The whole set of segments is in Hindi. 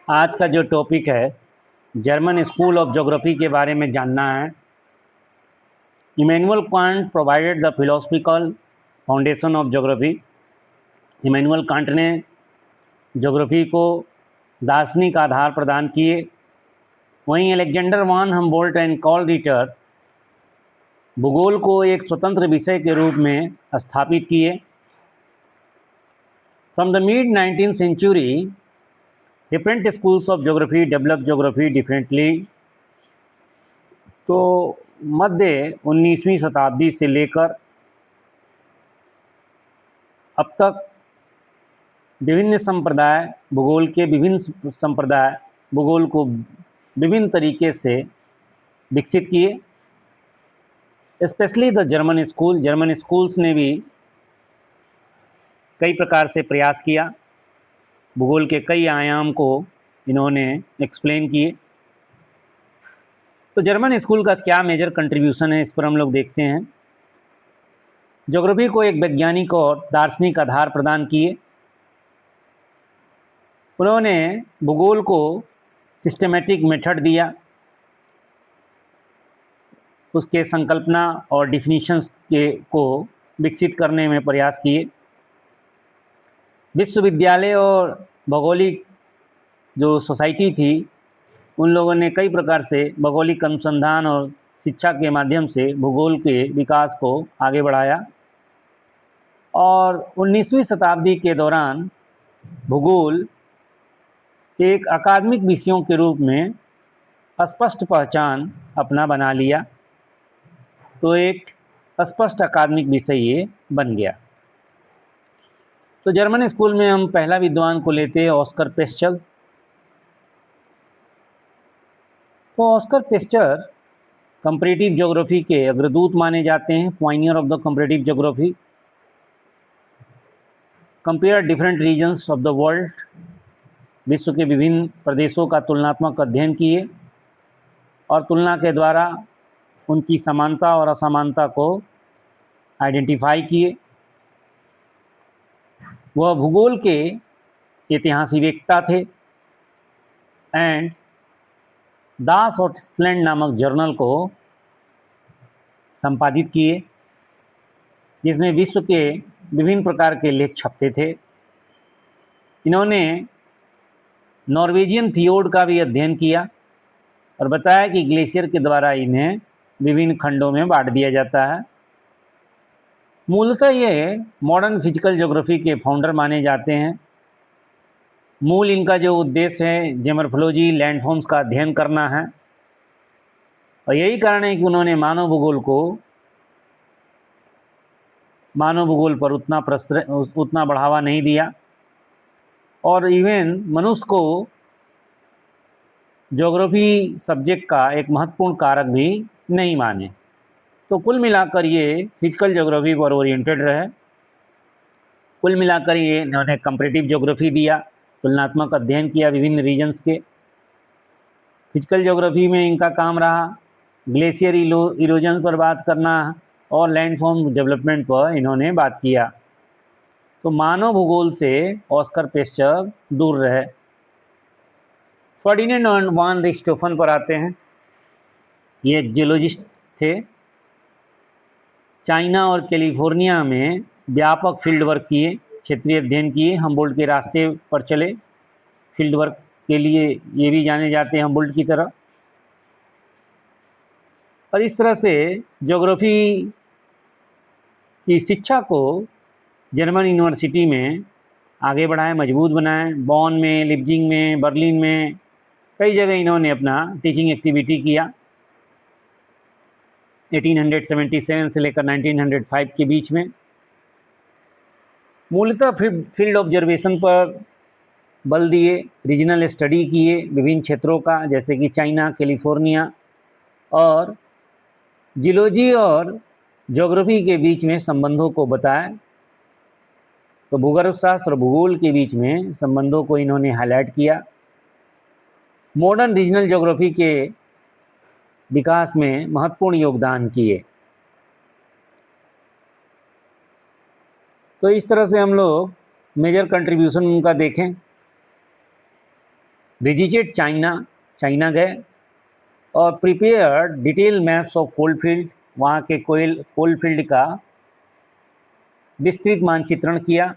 आज का जो टॉपिक है जर्मन स्कूल ऑफ ज्योग्राफी के बारे में जानना है। Immanuel Kant provided the philosophical foundation of geography. Immanuel Kant ने ज्योग्राफी को दार्शनिक आधार प्रदान किए। वहीं Alexander von Humboldt and Carl Ritter भूगोल को एक स्वतंत्र विषय के रूप में स्थापित किए। From the mid 19th century different schools of geography develop geography differently. तो मध्य 19वीं शताब्दी से लेकर अब तक विभिन्न संप्रदाय भूगोल को विभिन्न तरीके से विकसित किए। स्पेशली द जर्मन स्कूल्स ने भी कई प्रकार से प्रयास किया। भूगोल के कई आयाम को इन्होंने एक्सप्लेन किए। तो जर्मन स्कूल का क्या मेजर कंट्रीब्यूशन है, इस पर हम लोग देखते हैं। ज्योग्राफी को एक वैज्ञानिक और दार्शनिक आधार प्रदान किए। उन्होंने भूगोल को सिस्टमेटिक मेथड दिया, उसके संकल्पना और डिफिनीशंस को विकसित करने में प्रयास किए। विश्वविद्यालय और भौगोलिक जो सोसाइटी थी, उन लोगों ने कई प्रकार से भौगोलिक अनुसंधान और शिक्षा के माध्यम से भूगोल के विकास को आगे बढ़ाया। और 19वीं शताब्दी के दौरान भूगोल एक अकादमिक विषयों के रूप में स्पष्ट पहचान अपना बना लिया। तो एक स्पष्ट अकादमिक विषय ये बन गया। तो जर्मन स्कूल में हम पहला विद्वान को लेते हैं, ऑस्कर पेस्चर। तो ऑस्कर पेस्चर कंपैरेटिव ज्योग्राफी के अग्रदूत माने जाते हैं, pioneer of the comparative geography. Compare different regions of the world, विश्व के विभिन्न प्रदेशों का तुलनात्मक अध्ययन किए और तुलना के द्वारा उनकी समानता और असमानता को आइडेंटिफाई किए। वह भूगोल के ऐतिहासिकवेत्ता थे एंड दास और स्लैंड नामक जर्नल को संपादित किए, जिसमें विश्व के विभिन्न प्रकार के लेख छपते थे। इन्होंने नॉर्वेजियन फियोर्ड का भी अध्ययन किया और बताया कि ग्लेशियर के द्वारा इन्हें विभिन्न खंडों में बांट दिया जाता है। मूलतः ये मॉडर्न फिजिकल ज्योग्राफी के फाउंडर माने जाते हैं। मूल इनका जो उद्देश्य है जेमोर्फोलॉजी, लैंडफॉर्म्स का अध्ययन करना है। और यही कारण है कि उन्होंने मानव भूगोल पर उतना बढ़ावा नहीं दिया और इवन मनुष्य को ज्योग्राफी सब्जेक्ट का एक महत्वपूर्ण कारक भी नहीं माने। तो कुल मिलाकर ये फिजिकल ज्योग्राफी पर ओरिएंटेड रहे। कुल मिलाकर ये इन्होंने कंपैरेटिव ज्योग्राफी दिया, तुलनात्मक अध्ययन किया विभिन्न रीजन्स के। फिजिकल ज्योग्राफी में इनका काम रहा ग्लेशियर इरोजन पर बात करना और लैंडफॉर्म डेवलपमेंट पर इन्होंने बात किया। तो मानव भूगोल से ऑस्कर पेस्चर दूर रहे। फर्डिनेंड वान रिchthofen पर आते हैं। ये जियोलॉजिस्ट थे। चाइना और कैलिफोर्निया में व्यापक फील्ड वर्क किए, क्षेत्रीय अध्ययन किए। हम्बोल्ट के रास्ते पर चले फील्ड वर्क के लिए, ये भी जाने जाते हैं हम्बोल्ट की तरह। और इस तरह से ज्योग्राफी की शिक्षा को जर्मन यूनिवर्सिटी में आगे बढ़ाएं, मजबूत बनाएं। बॉन में, लिप्जिंग में, बर्लिन में कई जगह इन्होंने अपना टीचिंग एक्टिविटी किया। 1877 से लेकर 1905 के बीच में मूलतः फील्ड ऑब्जर्वेशन पर बल दिए, रीजनल स्टडी किए विभिन्न क्षेत्रों का, जैसे कि चाइना, कैलिफोर्निया, और जियोलॉजी और ज्योग्राफी के बीच में संबंधों को बताया। तो भूगर्भशास्त्र और भूगोल के बीच में संबंधों को इन्होंने हाईलाइट किया। मॉडर्न रीजनल ज्योग्राफी के विकास में महत्वपूर्ण योगदान किए। तो इस तरह से हम लोग मेजर कंट्रीब्यूशन उनका देखें। विजिटेड चाइना गए और prepare detail maps of coalfield, वहाँ के कोलफील्ड का विस्तृत मानचित्रण किया।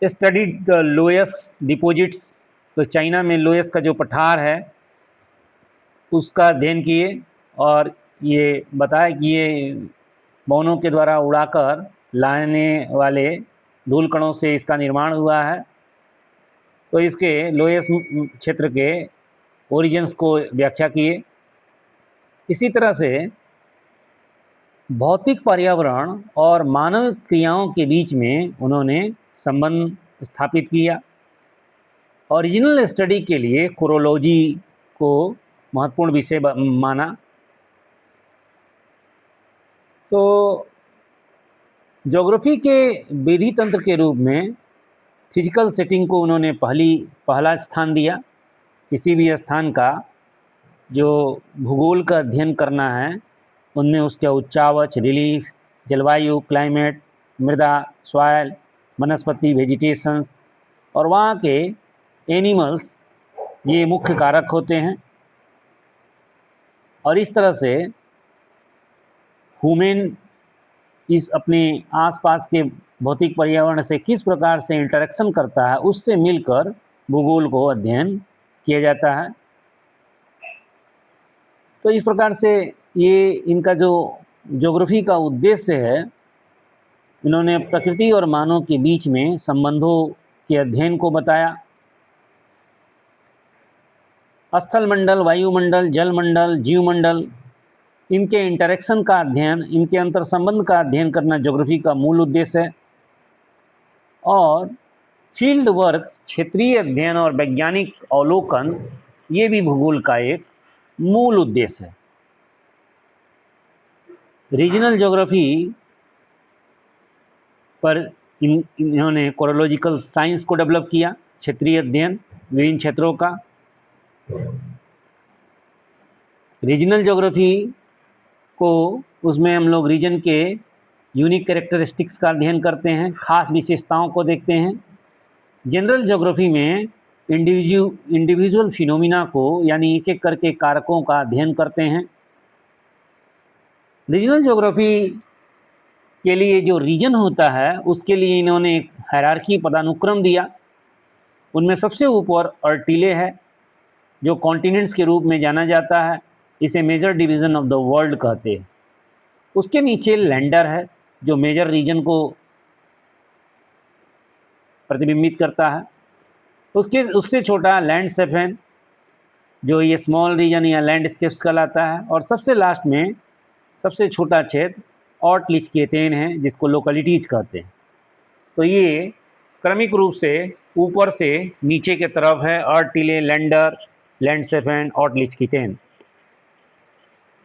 स्टडीड द लोयस डिपॉजिट्स, तो चाइना में लोयस का जो पठार है उसका अध्ययन किए और ये बताया कि ये बौनों के द्वारा उड़ाकर लाने वाले धूल कणों से इसका निर्माण हुआ है। तो इसके लोयस क्षेत्र के ओरिजिन्स को व्याख्या किए। इसी तरह से भौतिक पर्यावरण और मानव क्रियाओं के बीच में उन्होंने संबंध स्थापित किया। ओरिजिनल स्टडी के लिए कोरोलॉजी को महत्वपूर्ण विषय माना। तो ज्योग्राफी के विधि तंत्र के रूप में फिजिकल सेटिंग को उन्होंने पहला स्थान दिया। किसी भी स्थान का जो भूगोल का अध्ययन करना है उनमें उसका उच्चावच, रिलीफ, जलवायु, क्लाइमेट, मृदा, सॉयल, वनस्पति, वेजिटेशंस और वहाँ के एनिमल्स, ये मुख्य कारक होते हैं। और इस तरह से ह्यूमन इस अपने आसपास के भौतिक पर्यावरण से किस प्रकार से इंटरेक्शन करता है, उससे मिलकर भूगोल को अध्ययन किया जाता है। तो इस प्रकार से ये इनका जो ज्योग्राफी का उद्देश्य है, इन्होंने प्रकृति और मानव के बीच में संबंधों के अध्ययन को बताया। स्थल मंडल, वायुमंडल, जलमंडल, जीवमंडल, इनके इंटरेक्शन का अध्ययन, इनके अंतर संबंध का अध्ययन करना ज्योग्राफी का मूल उद्देश्य है। और फील्ड वर्क, क्षेत्रीय अध्ययन और वैज्ञानिक अवलोकन, ये भी भूगोल का एक मूल उद्देश्य है। रीजनल ज्योग्राफी पर इन्होंने कोरोलॉजिकल साइंस को डेवलप किया, क्षेत्रीय अध्ययन विभिन्न क्षेत्रों का। रीजनल ज्योग्राफी को उसमें हम लोग रीजन के यूनिक कैरेक्टरिस्टिक्स का अध्ययन करते हैं, खास विशेषताओं को देखते हैं। जनरल ज्योग्राफी में इंडिविजुअल फिनोमिना को, यानी एक एक करके कारकों का अध्ययन करते हैं। रीजनल ज्योग्राफी के लिए जो रीजन होता है उसके लिए इन्होंने एक हायरार्की, पदानुक्रम दिया। उनमें सबसे ऊपर अर्टिले है जो कॉन्टिनेंट्स के रूप में जाना जाता है, इसे major division of the world कहते हैं। उसके नीचे लैंडर है जो मेजर रीजन को प्रतिबिंबित करता है। उससे छोटा लैंडस्केप जो ये स्मॉल रीजन या लैंडस्केप्स कहलाता है। और सबसे लास्ट में सबसे छोटा क्षेत्र ऑर्टलिचकेटेन है जिसको लोकेलिटीज कहते हैं। तो ये क्रमिक रूप से ऊपर से नीचे के तरफ है: अर्टिले, लैंडर, लैंडस्केप, ऑर्टलिचकेटेन।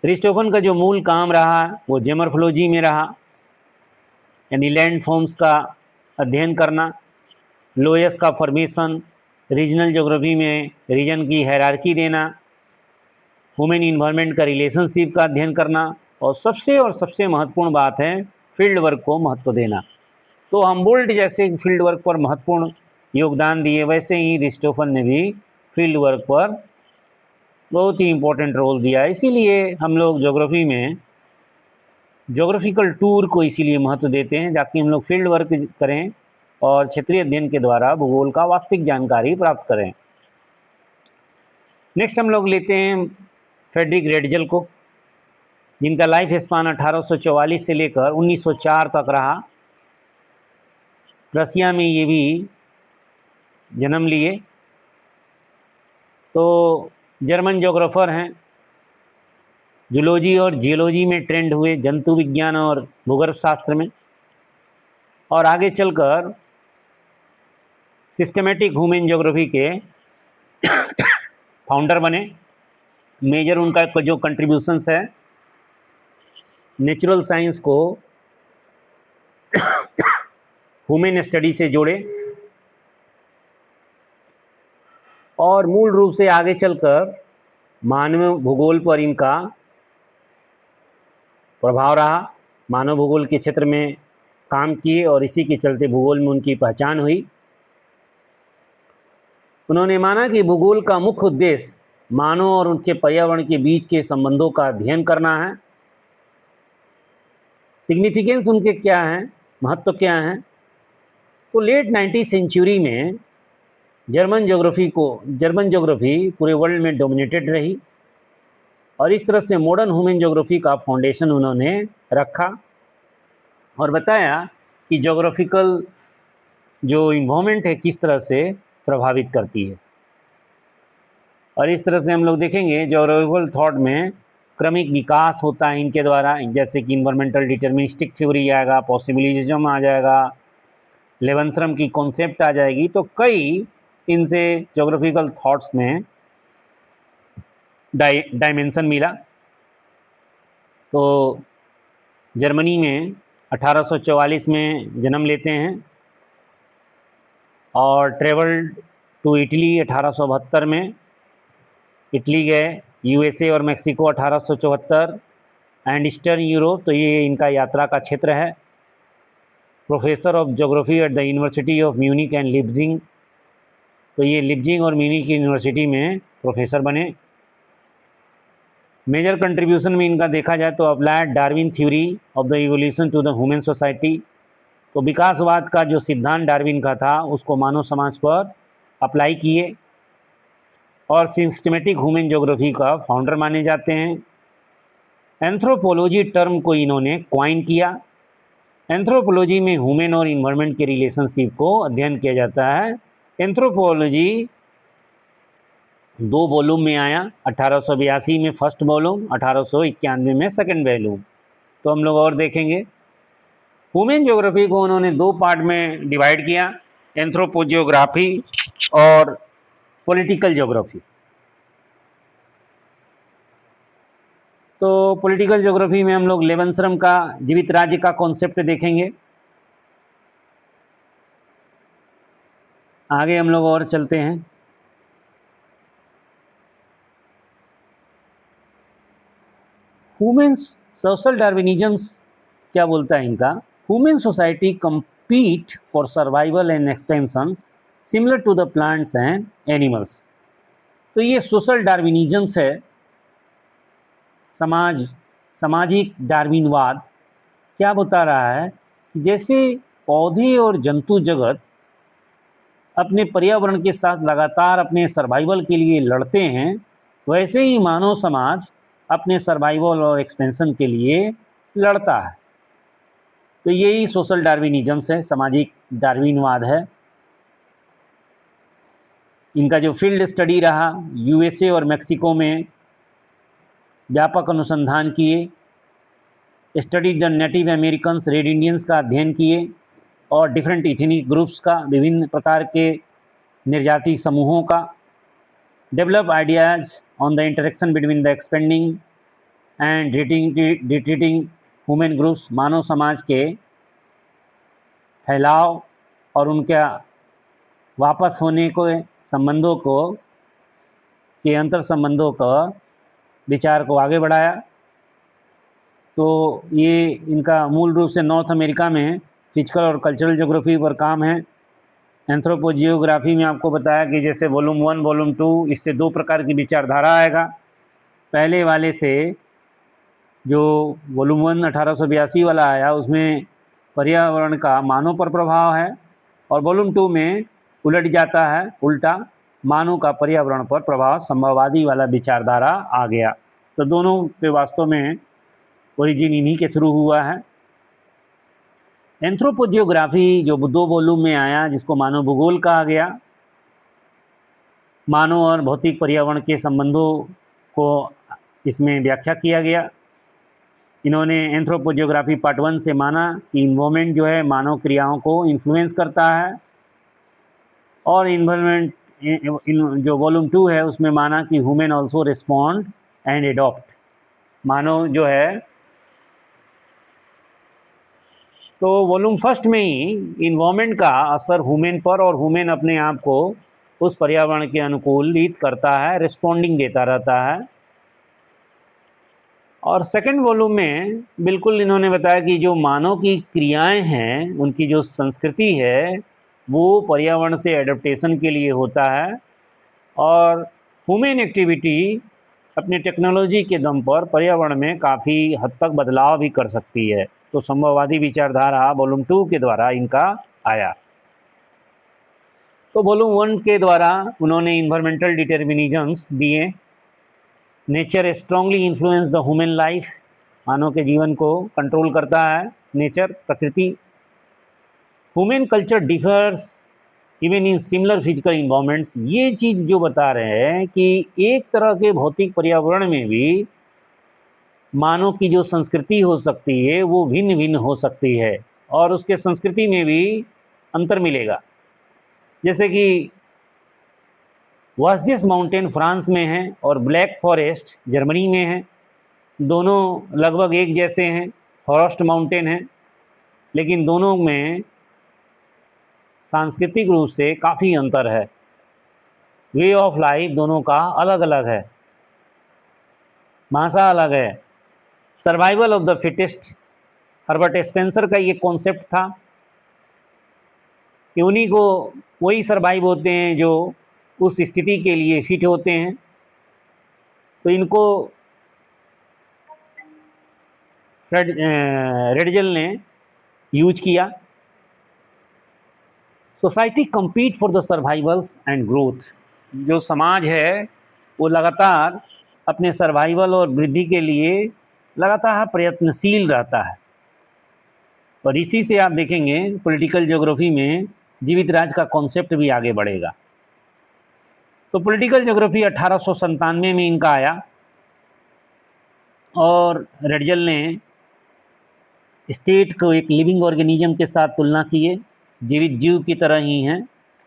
रिस्टोफन का जो मूल काम रहा वो जेमोर्फोलॉजी में रहा, यानी लैंड फॉर्म्स का अध्ययन करना, लोयस का फॉर्मेशन, रीजनल ज्योग्राफी में रीजन की हायरार्की देना, ह्यूमन इन्वायरमेंट का रिलेशनशिप का अध्ययन करना, और सबसे महत्वपूर्ण बात है फील्ड वर्क को महत्व देना। तो हमबोल्ट जैसे फील्ड वर्क पर महत्वपूर्ण योगदान दिए, वैसे ही रिस्टोफन ने भी फील्ड वर्क पर बहुत ही इम्पोर्टेंट रोल दिया। इसीलिए हम लोग ज्योग्राफी में ज्योग्राफिकल टूर को इसीलिए महत्व देते हैं, ताकि हम लोग फील्ड वर्क करें और क्षेत्रीय अध्ययन के द्वारा भूगोल का वास्तविक जानकारी प्राप्त करें। नेक्स्ट हम लोग लेते हैं फ्रेडरिक रेडजल को, जिनका लाइफ स्पान 1844 से लेकर 1904 तक रहा। रसिया में ये भी जन्म लिए। तो जर्मन ज्योग्राफर हैं, जूलॉजी और जियोलॉजी में ट्रेंड हुए, जंतु विज्ञान और भूगर्भ शास्त्र में, और आगे चलकर सिस्टमेटिक ह्यूमन ज्योग्राफी के फाउंडर बने। मेजर उनका जो कंट्रीब्यूशंस है, नेचुरल साइंस को ह्यूमन स्टडी से जोड़े, और मूल रूप से आगे चलकर मानव भूगोल पर इनका प्रभाव रहा। मानव भूगोल के क्षेत्र में काम किए और इसी के चलते भूगोल में उनकी पहचान हुई। उन्होंने माना कि भूगोल का मुख्य उद्देश्य मानव और उनके पर्यावरण के बीच के संबंधों का अध्ययन करना है। सिग्निफिकेंस उनके क्या हैं, महत्व क्या हैं? तो लेट 19वीं सेंचुरी में जर्मन ज्योग्राफी पूरे वर्ल्ड में डोमिनेटेड रही और इस तरह से मॉडर्न ह्यूमन ज्योग्राफी का फाउंडेशन उन्होंने रखा और बताया कि ज्योग्राफिकल जो इन्वायरमेंट है किस तरह से प्रभावित करती है। और इस तरह से हम लोग देखेंगे ज्योग्राफिकल थॉट में क्रमिक विकास होता है इनके द्वारा, जैसे कि इन्वायरमेंटल डिटर्मिनिस्टिक थ्योरी आएगा, पॉसिबिलिज्म आ जाएगा, लेवेंसरम की कॉन्सेप्ट आ जाएगी। तो कई इनसे ज्योग्राफिकल थॉट्स में डायमेंशन मिला। तो जर्मनी में 1844 में जन्म लेते हैं और ट्रेवल्ड टू इटली 1872 में, इटली गए, यूएसए और मेक्सिको 1874 एंड ईस्टर्न यूरोप, तो ये इनका यात्रा का क्षेत्र है। Professor of geography at the university of Munich and Leipzig, तो ये लिप्जिंग और म्यूनिक यूनिवर्सिटी में प्रोफेसर बने। मेजर कंट्रीब्यूशन में इनका देखा जाए तो applied Darwin theory of the evolution to the human society, तो विकासवाद का जो सिद्धांत डार्विन का था उसको मानव समाज पर अप्लाई किए और सिस्टमेटिक ह्यूमन ज्योग्राफी का फाउंडर माने जाते हैं। एंथ्रोपोलॉजी टर्म को इन्होंने क्वाइन किया। एंथ्रोपोलॉजी में ह्यूमन और इन्वायरमेंट के रिलेशनशिप को अध्ययन किया जाता है। एंथ्रोपोलॉजी 2 वॉल्यूम में आया, 1882 में फर्स्ट वॉल्यूम, 1891 में सेकंड वॉल्यूम। तो हम लोग और देखेंगे। ह्यूमन ज्योग्राफी को उन्होंने 2 पार्ट में डिवाइड किया, एंथ्रोपोजियोग्राफी और पॉलिटिकल ज्योग्राफी। तो पॉलिटिकल ज्योग्राफी में हम लोग लेवेंसरम का जीवित राज्य का कॉन्सेप्ट देखेंगे। आगे हम लोग और चलते हैं। ह्यूमन सोशल डार्विनिज्म्स क्या बोलता है इनका? Human society compete for survival and expansions similar to the plants and animals। तो ये सोशल डार्विनिज्म्स है, सामाजिक डार्विनवाद क्या बता रहा है कि जैसे पौधे और जंतु जगत अपने पर्यावरण के साथ लगातार अपने सर्वाइवल के लिए लड़ते हैं, वैसे ही मानव समाज अपने सर्वाइवल और एक्सपेंशन के लिए लड़ता है। तो यही सोशल डार्विनिज्म्स है, सामाजिक डार्विनवाद है। इनका जो फील्ड स्टडी रहा, यूएसए और मेक्सिको में व्यापक अनुसंधान किए, study the native Americans, red Indians का अध्ययन किए और डिफरेंट इथनिक ग्रुप्स का, विभिन्न प्रकार के निर्जाति समूहों का। Develop ideas on the interaction between the expanding and retreating human groups, मानव समाज के फैलाव और उनका वापस होने को संबंधों को के अंतर संबंधों का विचार को आगे बढ़ाया। तो ये इनका मूल रूप से नॉर्थ अमेरिका में फिजिकल और कल्चरल ज्योग्राफी पर काम है। एंथ्रोपोजियोग्राफी में आपको बताया कि जैसे वॉल्यूम 1 वॉल्यूम 2, इससे 2 प्रकार की विचारधारा आएगा। पहले वाले से जो वॉल्यूम 1 1882 वाला आया उसमें पर्यावरण का मानव पर प्रभाव है और वॉल्यूम 2 में उलट जाता है, उल्टा मानव का पर्यावरण पर प्रभाव, संभववादी वाला विचारधारा आ गया। तो दोनों के वास्तव में ओरिजिन इन्हीं के थ्रू हुआ है। एंथ्रोपोजियोग्राफी जो 2 वॉल्यूम में आया, जिसको मानव भूगोल कहा गया, मानव और भौतिक पर्यावरण के संबंधों को इसमें व्याख्या किया गया। इन्होंने एंथ्रोपोजियोग्राफी पार्ट 1 से माना कि इन्वायरमेंट जो है मानव क्रियाओं को इन्फ्लुएंस करता है और इन्वायरमेंट जो वॉल्यूम 2 है उसमें माना कि human also respond and adopt, मानव जो है। तो वॉल्यूम 1 में ही इन्वायरमेंट का असर ह्यूमन पर और ह्यूमन अपने आप को उस पर्यावरण के अनुकूलित करता है, रिस्पॉन्डिंग देता रहता है। और सेकंड वॉल्यूम में बिल्कुल इन्होंने बताया कि जो मानव की क्रियाएं हैं, उनकी जो संस्कृति है वो पर्यावरण से एडेप्टेशन के लिए होता है और ह्यूमन एक्टिविटी अपने टेक्नोलॉजी के दम पर पर्यावरण में काफ़ी हद तक बदलाव भी कर सकती है। तो संभववादी विचारधारा वॉल्यूम 2 के द्वारा इनका आया। तो वॉल्यूम 1 के द्वारा उन्होंने इन्वायरमेंटल डिटर्मिनिज्म्स दिए। Nature strongly influence the human life, मानव के जीवन को कंट्रोल करता है नेचर, प्रकृति। Human culture differs even in similar physical environments, ये चीज़ जो बता रहे हैं कि एक तरह के भौतिक पर्यावरण में भी मानव की जो संस्कृति हो सकती है वो भिन्न भिन्न हो सकती है और उसके संस्कृति में भी अंतर मिलेगा। जैसे कि वास्जिस माउंटेन फ्रांस में है और ब्लैक फॉरेस्ट जर्मनी में है। दोनों लगभग एक जैसे हैं, फॉरेस्ट माउंटेन है, लेकिन दोनों में सांस्कृतिक रूप से काफ़ी अंतर है। वे ऑफ लाइफ दोनों का अलग अलग है, भाषा अलग है। Survival of the fittest, Herbert Spencer का ये कॉन्सेप्ट था कि उन्हीं को वही सर्वाइव होते हैं जो उस स्थिति के लिए फिट होते हैं। तो इनको रेडजल ने यूज किया। Society compete for the survivals and growth, जो समाज है वो लगातार अपने सर्वाइवल और वृद्धि के लिए लगातार प्रयत्नशील रहता है। और इसी से आप देखेंगे पॉलिटिकल ज्योग्राफी में जीवित राज का कॉन्सेप्ट भी आगे बढ़ेगा। तो पॉलिटिकल ज्योग्राफी 1897 में इनका आया और रेडजल ने स्टेट को एक लिविंग ऑर्गेनिज्म के साथ तुलना की है, जीवित जीव की तरह ही हैं।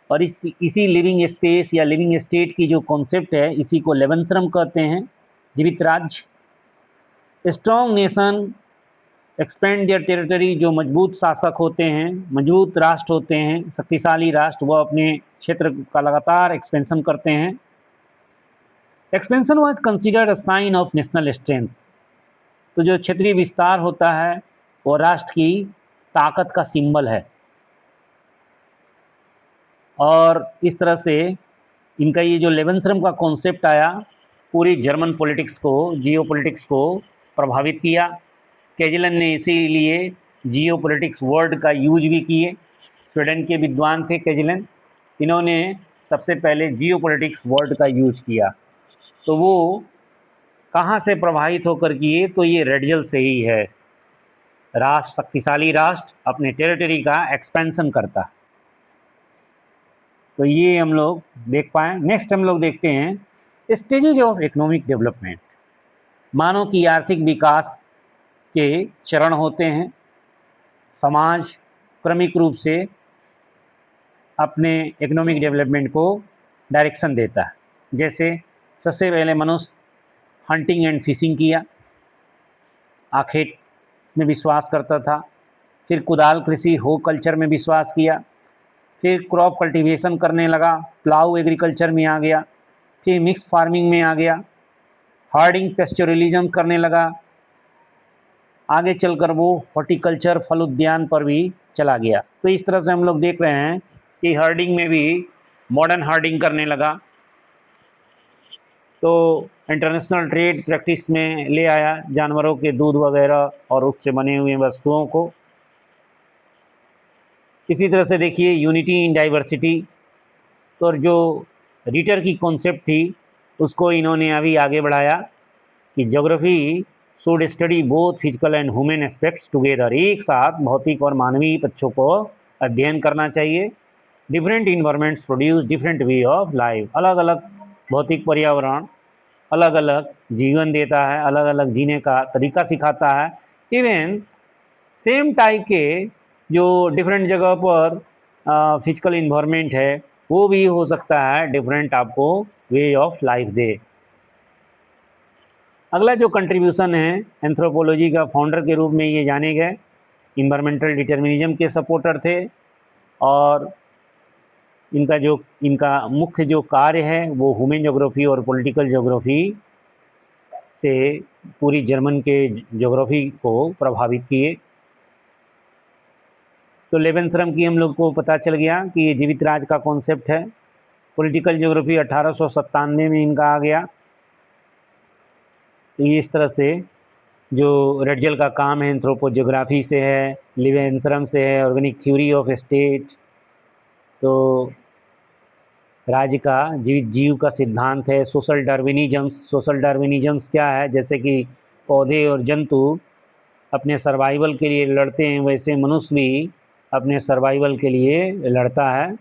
और इसी लिविंग स्पेस या लिविंग स्टेट की जो कॉन्सेप्ट है इसी को लेवेंसरम कहते हैं, जीवित राज्य। Strong nation expand their territory, जो मजबूत शासक होते हैं, मजबूत राष्ट्र होते हैं, शक्तिशाली राष्ट्र, वह अपने क्षेत्र का लगातार एक्सपेंशन करते हैं। Expansion was considered a sign of national strength, तो जो क्षेत्रीय विस्तार होता है वो राष्ट्र की ताकत का सिंबल है। और इस तरह से इनका ये जो लेवेंसरम का कॉन्सेप्ट आया पूरी जर्मन पॉलिटिक्स को, जियोपॉलिटिक्स को प्रभावित किया। कैजलन ने इसीलिए जियोपॉलिटिक्स वर्ड का यूज भी किए। स्वीडन के विद्वान थे कैजलन, इन्होंने सबसे पहले जियोपॉलिटिक्स वर्ड का यूज किया। तो वो कहाँ से प्रभावित होकर किए, तो ये रेडजल से ही है। राष्ट्र, शक्तिशाली राष्ट्र अपने टेरिटरी का एक्सपेंशन करता। तो ये हम लोग देख पाएँ। नेक्स्ट हम लोग देखते हैं स्टेजेज ऑफ इकोनॉमिक डेवलपमेंट। मानव की आर्थिक विकास के चरण होते हैं। समाज क्रमिक रूप से अपने इकोनॉमिक डेवलपमेंट को डायरेक्शन देता है। जैसे सबसे पहले मनुष्य हंटिंग एंड फिशिंग किया, आखेट में विश्वास करता था। फिर कुदाल कृषि, हो कल्चर में विश्वास किया। फिर क्रॉप कल्टीवेशन करने लगा, प्लाऊ एग्रीकल्चर में आ गया। फिर मिक्स फार्मिंग में आ गया, हार्डिंग पेस्चुरलिज्म करने लगा। आगे चलकर वो हॉर्टिकल्चर, फल उद्यान पर भी चला गया। तो इस तरह से हम लोग देख रहे हैं कि हार्डिंग में भी मॉडर्न हार्डिंग करने लगा। तो इंटरनेशनल ट्रेड प्रैक्टिस में ले आया जानवरों के दूध वगैरह और उससे बने हुए वस्तुओं को। इसी तरह से देखिए यूनिटी इन डाइवर्सिटी, तो जो रिटर की कॉन्सेप्ट थी उसको इन्होंने अभी आगे बढ़ाया कि geography should study both physical and human aspects together, एक साथ भौतिक और मानवीय पक्षों को अध्ययन करना चाहिए। Different environments produce different way of life, अलग अलग भौतिक पर्यावरण अलग अलग जीवन देता है, अलग अलग जीने का तरीका सिखाता है। इवन सेम टाइप के जो डिफरेंट जगह पर फिजिकल इन्वायरमेंट है वो भी हो सकता है डिफरेंट आपको वे ऑफ लाइफ दे। अगला जो कंट्रीब्यूशन है एंथ्रोपोलॉजी का फाउंडर के रूप में ये जाने गए, इन्वायरमेंटल डिटर्मिनिज्म के सपोर्टर थे। और इनका मुख्य जो कार्य है वो ह्यूमन ज्योग्राफी और पॉलिटिकल ज्योग्राफी से पूरी जर्मन के ज्योग्राफी को प्रभावित किए। तो लेवेंसरम की हम लोग को पता चल गया कि ये जीवित राज का कॉन्सेप्ट है। पॉलिटिकल ज्योग्राफी 1897 में इनका आ गया। तो ये इस तरह से जो रेडजल का काम है एंथ्रोपोजियोग्राफी से है, लिवेंसरम से है ऑर्गेनिक थ्योरी ऑफ स्टेट, तो राज्य का जीव का सिद्धांत है। सोशल डार्विनिज्म्स क्या है, जैसे कि पौधे और जंतु अपने सर्वाइवल के लिए लड़ते हैं, वैसे मनुष्य भी अपने सर्वाइवल के लिए लड़ता है।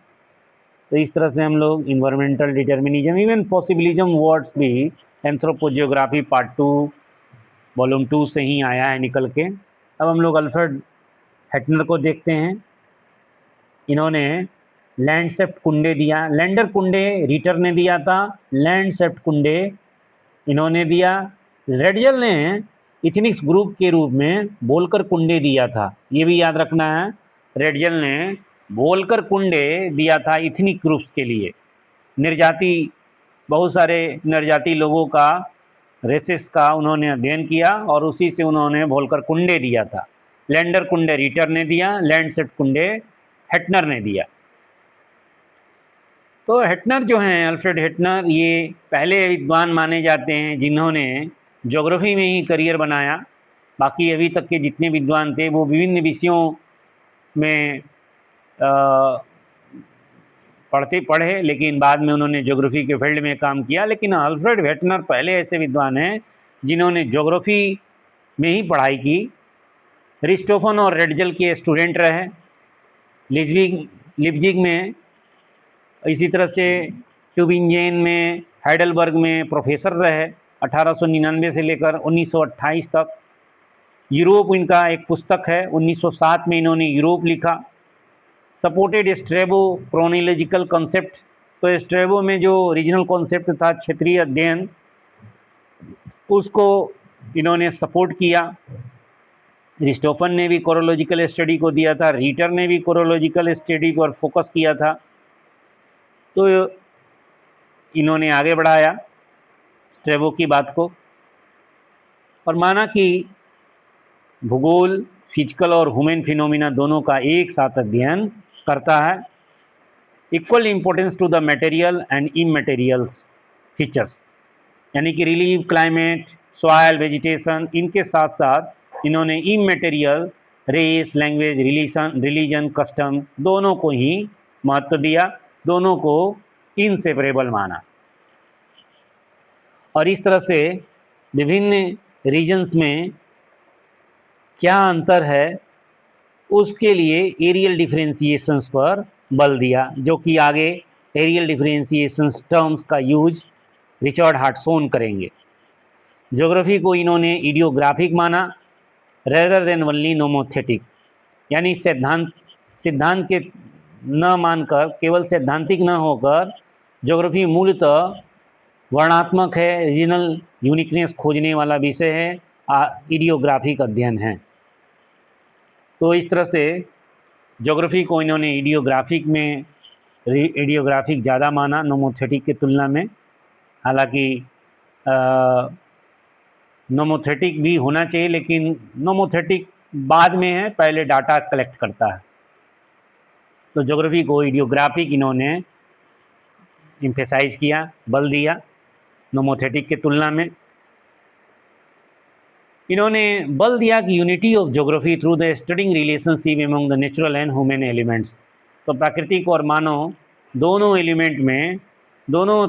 तो इस तरह से हम लोग environmental determinism, even possibilism words भी एंथ्रोपोजियोग्राफी पार्ट 2 वॉल्यूम 2 से ही आया है निकल के। अब हम लोग अल्फ्रेड हेटनर को देखते हैं। इन्होंने लैंडसेप्ट कुंडे दिया, लैंडर कुंडे रीटर ने दिया था, लैंडसेप्ट कुंडे इन्होंने दिया। रेडजल ने इथनिक्स ग्रुप के रूप में बोलकर कुंडे दिया था, ये भी याद रखना है। रेडजल ने बोलकर कुंडे दिया था इथनिक ग्रुप्स के लिए, निर्जाति, बहुत सारे निर्जाति लोगों का, रेसेस का उन्होंने अध्ययन किया और उसी से उन्होंने बोलकर कुंडे दिया था। लैंडर कुंडे रीटर ने दिया, लैंडसेप्ट कुंडे हेटनर ने दिया। तो हेटनर जो हैं, अल्फ्रेड हेटनर, ये पहले विद्वान माने जाते हैं जिन्होंने ज्योग्राफी में ही करियर बनाया। बाकी अभी तक के जितने विद्वान थे वो विभिन्न विषयों में पढ़े, लेकिन बाद में उन्होंने ज्योग्राफी के फील्ड में काम किया। लेकिन अल्फ्रेड हेटनर पहले ऐसे विद्वान हैं जिन्होंने ज्योग्राफी में ही पढ़ाई की। रिस्टोफन और रेडजल के स्टूडेंट रहे लिप्जिग में, इसी तरह से ट्यूबिंगेन में, हाइडलबर्ग में प्रोफेसर रहे 1899 से लेकर 1928 तक। यूरोप इनका एक पुस्तक है, 1907 में इन्होंने यूरोप लिखा। सपोर्टेड स्ट्रेबो क्रोनोलॉजिकल कॉन्सेप्ट, तो स्ट्रेबो में जो रीजनल कॉन्सेप्ट था, क्षेत्रीय अध्ययन, उसको इन्होंने सपोर्ट किया। रिस्टोफन ने भी कोरोलॉजिकल स्टडी को दिया था, रीटर ने भी कोरोलॉजिकल स्टडी पर फोकस किया था। तो इन्होंने आगे बढ़ाया स्ट्रेबो की बात को और माना कि भूगोल फिजिकल और ह्यूमन फिनोमिना दोनों का एक साथ अध्ययन करता है। Equal importance to the material and immaterials features, यानी कि रिलीफ, क्लाइमेट, सॉयल, वेजिटेशन, इनके साथ साथ इन्होंने immaterial, race, language, religion, custom, दोनों को ही महत्व दिया, दोनों को इनसेपरेबल माना। और इस तरह से विभिन्न रीजन्स में क्या अंतर है उसके लिए एरियल डिफरेंशिएशंस पर बल दिया, जो कि आगे एरियल डिफरेंशिएशंस टर्म्स का यूज रिचर्ड हार्टसोन करेंगे। ज्योग्राफी को इन्होंने इडियोग्राफिक माना रेदर देन ओनली नोमोथेटिक, यानी सिद्धांत के न मानकर, केवल सैद्धांतिक न होकर ज्योग्राफी मूलतः वर्णात्मक है, रीजनल यूनिकनेस खोजने वाला विषय है, इडियोग्राफिक अध्ययन है। तो इस तरह से ज्योग्राफी को इन्होंने इडियोग्राफिक ज़्यादा माना नोमोथेटिक की तुलना में। हालांकि नोमोथेटिक भी होना चाहिए, लेकिन नोमोथेटिक बाद में है, पहले डाटा कलेक्ट करता है। तो ज्योग्राफी को इडियोग्राफिक इन्होंने एम्फेसाइज किया, बल दिया नोमोथेटिक के तुलना में। इन्होंने बल दिया कि unity of geography through the studying relationship among the natural and human elements, तो प्राकृतिक और मानव दोनों एलिमेंट में, दोनों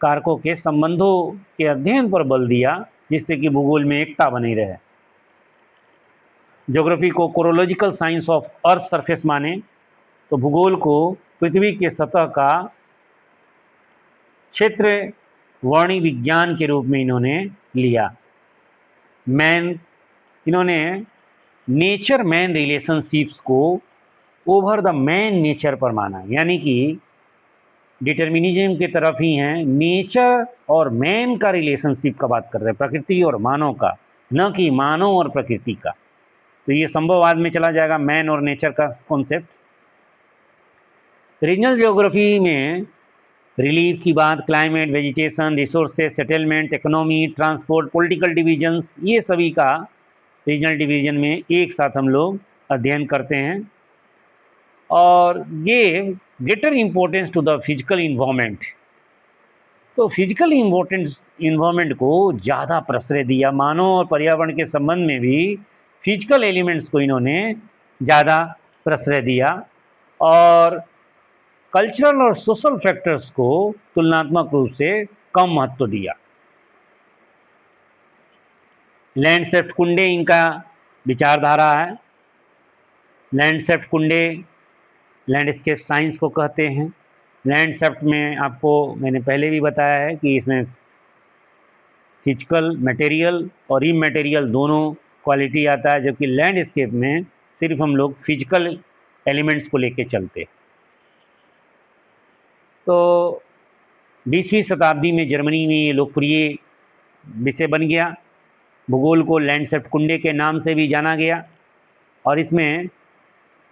कारकों के संबंधों के अध्ययन पर बल दिया, जिससे कि भूगोल में एकता बनी रहे। ज्योग्राफी को कोरोलॉजिकल साइंस ऑफ अर्थ सरफेस माने, तो भूगोल को पृथ्वी के सतह का क्षेत्र वर्णी विज्ञान के रूप में इन्होंने लिया। इन्होंने नेचर मैन रिलेशनशिप्स को ओवर द मैन नेचर पर माना, यानी कि डिटर्मिनिज्म की तरफ ही हैं, नेचर और मैन का रिलेशनशिप का बात कर रहे हैं, प्रकृति और मानव का, न कि मानव और प्रकृति का। तो ये संभववाद में चला जाएगा मैन और नेचर का कॉन्सेप्ट। रीजनल ज्योग्राफी में रिलीफ की बात, climate, vegetation, resources, settlement, economy, transport, political divisions, ये सभी का रीजनल डिवीजन में एक साथ हम लोग अध्ययन करते हैं। और ये greater importance to the physical environment. तो फिजिकल इन्वायरमेंट को ज़्यादा प्रश्रय दिया, मानव और पर्यावरण के संबंध में भी फिजिकल एलिमेंट्स को इन्होंने ज़्यादा प्रश्रय दिया, और कल्चरल और सोशल फैक्टर्स को तुलनात्मक रूप से कम महत्व दिया। लैंडस्केप कुंडे इनका विचारधारा है। लैंडस्केप कुंडे लैंडस्केप साइंस को कहते हैं। लैंडस्केप में आपको मैंने पहले भी बताया है कि इसमें फिजिकल, मटेरियल और इमटेरियल दोनों क्वालिटी आता है, जबकि लैंडस्केप में सिर्फ हम लोग फिजिकल एलिमेंट्स को लेके चलते। तो 20वीं शताब्दी में जर्मनी में ये लोकप्रिय विषय बन गया। भूगोल को लैंडस्केप कुंडे के नाम से भी जाना गया, और इसमें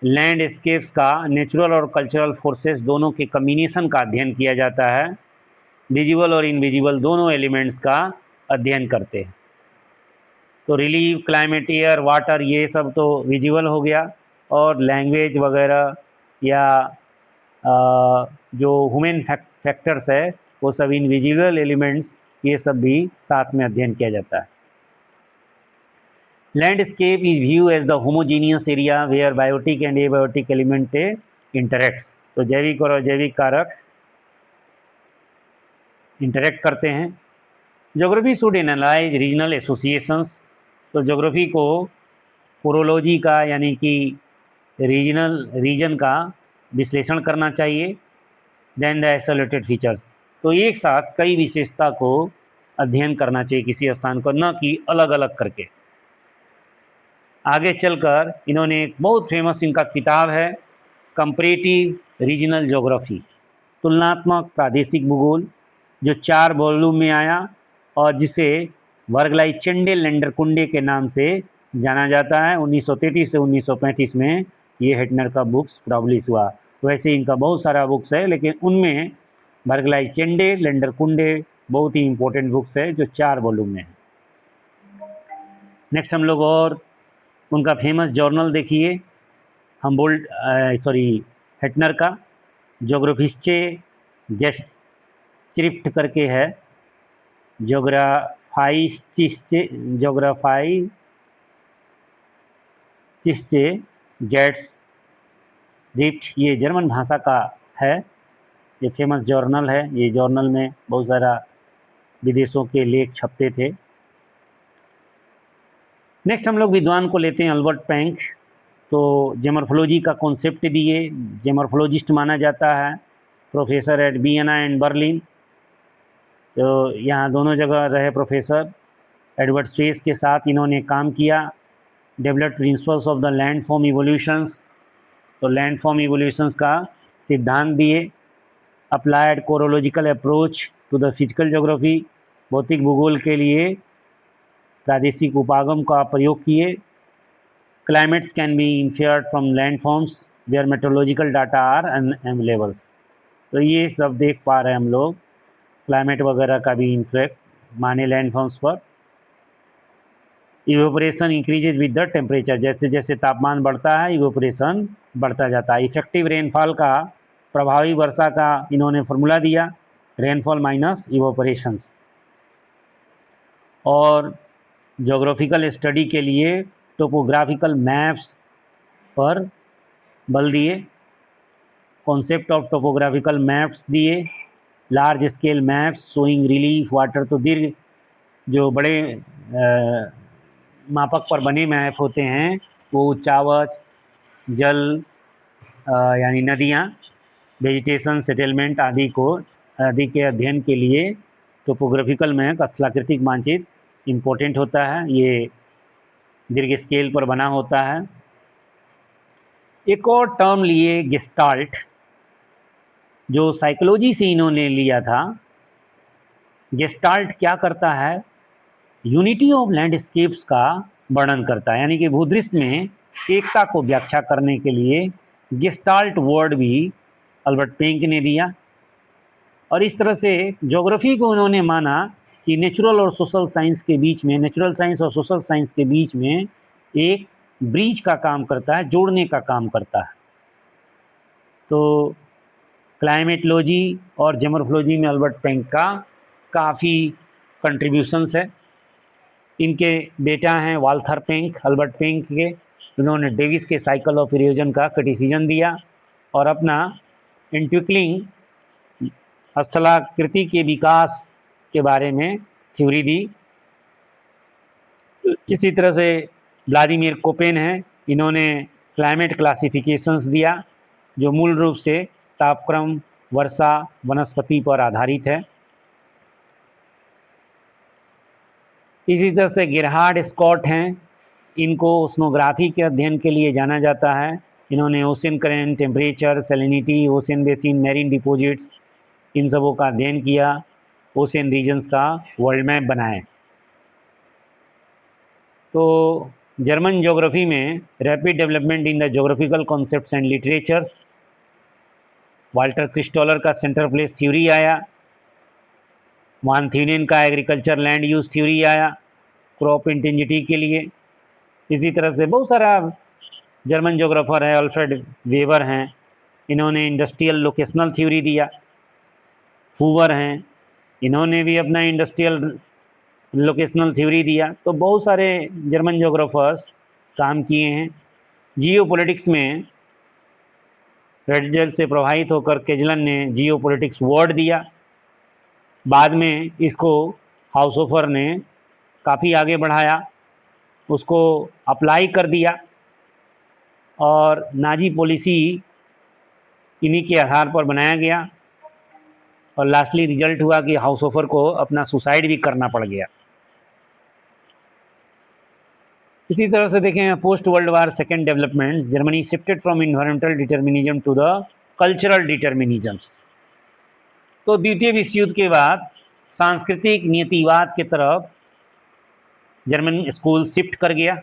लैंडस्केप्स का नेचुरल और कल्चरल फोर्सेस दोनों के कम्बिनेशन का अध्ययन किया जाता है। विजिबल और इनविजिबल दोनों एलिमेंट्स का अध्ययन करते हैं। तो रिलीफ, क्लाइमेट, एयर, वाटर, ये सब तो विजिबल हो गया, और लैंग्वेज वगैरह या जो ह्यूमन फैक्टर्स है वो सब इनविजिबल एलिमेंट्स, ये सब भी साथ में अध्ययन किया जाता है। Landscape is view as the homogeneous area where biotic and abiotic element interacts. तो जैविक और अजैविक कारक इंटरेक्ट करते हैं। Geography should analyse regional associations. तो ज्योग्राफी को पोरोलॉजी का यानी कि रीजन का विश्लेषण करना चाहिए। देन द आइसोलेटेड फीचर्स, तो एक साथ कई विशेषता को अध्ययन करना चाहिए किसी स्थान को, न कि अलग अलग करके। आगे चलकर इन्होंने एक बहुत फेमस इनका किताब है कंपैरेटिव रीजनल ज्योग्राफी, तुलनात्मक प्रादेशिक भूगोल, जो 4 वॉल्यूम में आया और जिसे वर्गलाई चेंडे लैंडर कुंडे के नाम से जाना जाता है। 1933 से 1935 में ये हेटनर का बुक्स पब्लिश हुआ। वैसे इनका बहुत सारा बुक्स है, लेकिन उनमें वर्गलाई चेंडे लैंडर कुंडे बहुत ही इंपॉर्टेंट बुक्स है जो 4 वॉल्यूम में है। नेक्स्ट हम लोग और उनका फेमस जर्नल देखिए, हेटनर का ज्योग्राफिस्चे जेट्सक्रिप्ट करके है, ज्योग्राफाइस्चे जेट्सक्रिप्ट, ये जर्मन भाषा का है, ये फेमस जर्नल है। ये जर्नल में बहुत सारा विदेशों के लेख छपते थे। नेक्स्ट हम लोग विद्वान को लेते हैं अल्बर्ट पैंक। तो जेमोर्फोलॉजी का कॉन्सेप्ट दिए, जेमोर्फोलॉजिस्ट माना जाता है, professor at Vienna and Berlin. तो यहाँ दोनों जगह रहे प्रोफेसर। एडवर्ड स्पेस के साथ इन्होंने काम किया। Developed principles of the landform evolutions, तो लैंडफॉर्म इवोल्यूशंस का सिद्धांत दिए। Applied chorological approach to the physical geography, भौतिक भूगोल के लिए प्रादेशिक उपागम का प्रयोग किए। Climates can be inferred from landforms where meteorological data are unavailables. तो ये सब देख पा रहे हैं हम लोग, क्लाइमेट वगैरह का भी इन्फेक्ट माने लैंडफॉर्म्स पर। Evaporation increases with the temperature, जैसे जैसे तापमान बढ़ता है इवेपोरेशन बढ़ता जाता है। इफेक्टिव रेनफॉल का, प्रभावी वर्षा का इन्होंने फॉर्मूला दिया, रेनफॉल माइनस इवेपोरेशंस। और ज्योग्राफिकल स्टडी के लिए टोपोग्राफिकल मैप्स पर बल दिए, कॉन्सेप्ट ऑफ टोपोग्राफिकल मैप्स दिए। Large scale maps showing relief water, तो दीर्घ जो बड़े मापक पर बने मैप होते हैं वो उच्चावच, जल यानी नदियाँ, वेजिटेशन, सेटलमेंट आदि के अध्ययन के लिए टोपोग्राफिकल मैप, स्थलाकृतिक मानचित्र इम्पोर्टेंट होता है। ये दीर्घ स्केल पर बना होता है। एक और टर्म लिए गेस्टाल्ट, जो साइकोलॉजी से इन्होंने लिया था। गेस्टाल्ट क्या करता है, यूनिटी ऑफ लैंडस्केप्स का वर्णन करता है, यानी कि भूदृश्य में एकता को व्याख्या करने के लिए गेस्टाल्ट वर्ड भी अल्बर्ट पेंक ने दिया। और इस तरह से ज्योग्राफी को उन्होंने माना कि नेचुरल और सोशल साइंस के बीच में, नेचुरल साइंस और सोशल साइंस के बीच में एक ब्रिज का काम करता है, जोड़ने का काम करता है। तो क्लाइमेटोलॉजी और ज्योमोर्फोलॉजी में अल्बर्ट पेंक का काफ़ी कंट्रीब्यूशंस है। इनके बेटा हैं वाल्थर पेंक, अल्बर्ट पेंक के, इन्होंने डेविस के साइकिल ऑफ इरोजन का क्रिटिसिजन दिया और अपना इंट्विक्लिंग स्थलाकृति के विकास के बारे में थ्योरी दी। इसी तरह से व्लादिमीर कोपेन है, इन्होंने क्लाइमेट क्लासिफिकेशंस दिया जो मूल रूप से तापक्रम, वर्षा, वनस्पति पर आधारित है। इसी तरह से गेरहार्ड स्कॉट हैं, इनको ओशनोग्राफी के अध्ययन के लिए जाना जाता है। इन्होंने ocean current, temperature, salinity, ocean basin, marine deposits, इन सबों का अध्ययन किया, ओशन रीजन्स का वर्ल्ड मैप बनाए। तो जर्मन ज्योग्राफी में rapid development in the geographical concepts and literatures, Walter Christaller का सेंटर प्लेस थ्योरी आया, वान थ्यूनेन का एग्रीकल्चर लैंड यूज थ्योरी आया क्रॉप इंटेंसिटी के लिए। इसी तरह से बहुत सारा जर्मन ज्योग्राफर है, अल्फ्रेड वेबर हैं, इन्होंने इंडस्ट्रियल लोकेशनल थ्योरी दिया। हूवर हैं, इन्होंने भी अपना इंडस्ट्रियल लोकेशनल थ्योरी दिया। तो बहुत सारे जर्मन ज्योग्राफर्स काम किए हैं। जियोपॉलिटिक्स में रेडजल से प्रभावित होकर केजलन ने जियोपॉलिटिक्स वर्ड दिया। बाद में इसको हाउसहोफर ने काफ़ी आगे बढ़ाया, उसको अप्लाई कर दिया और नाजी पॉलिसी इन्हीं के आधार पर बनाया गया और लास्टली रिजल्ट हुआ कि हाउसहोफर को अपना सुसाइड भी करना पड़ गया। इसी तरह से देखें post world war second development, Germany shifted from environmental determinism to the cultural determinisms. तो द्वितीय विश्व युद्ध के बाद सांस्कृतिक नियतिवाद के तरफ जर्मन स्कूल शिफ्ट कर गया।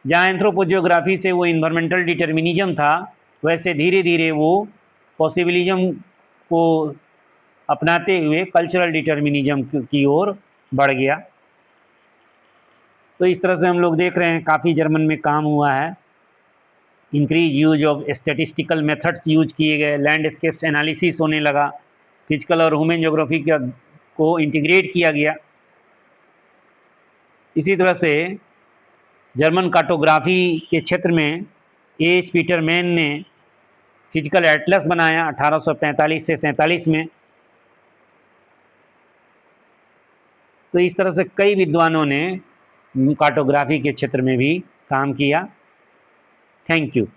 जहाँ एंथ्रोपोजियोग्राफी से वो इन्वायरमेंटल डिटर्मिनिज्म था, वैसे धीरे धीरे वो पॉसिबिलिज्म को अपनाते हुए कल्चरल डिटर्मिनिज्म की ओर बढ़ गया। तो इस तरह से हम लोग देख रहे हैं काफ़ी जर्मन में काम हुआ है। Increase use of statistical methods use किए गए, लैंडस्केप्स एनालिसिस होने लगा, फिजिकल और ह्यूमन ज्योग्राफी को इंटीग्रेट किया गया। इसी तरह से जर्मन कार्टोग्राफी के क्षेत्र में एच पीटरमैन ने फिजिकल एटलस बनाया 1845 से 47 में। तो इस तरह से कई विद्वानों ने कार्टोग्राफी के क्षेत्र में भी काम किया। Thank you.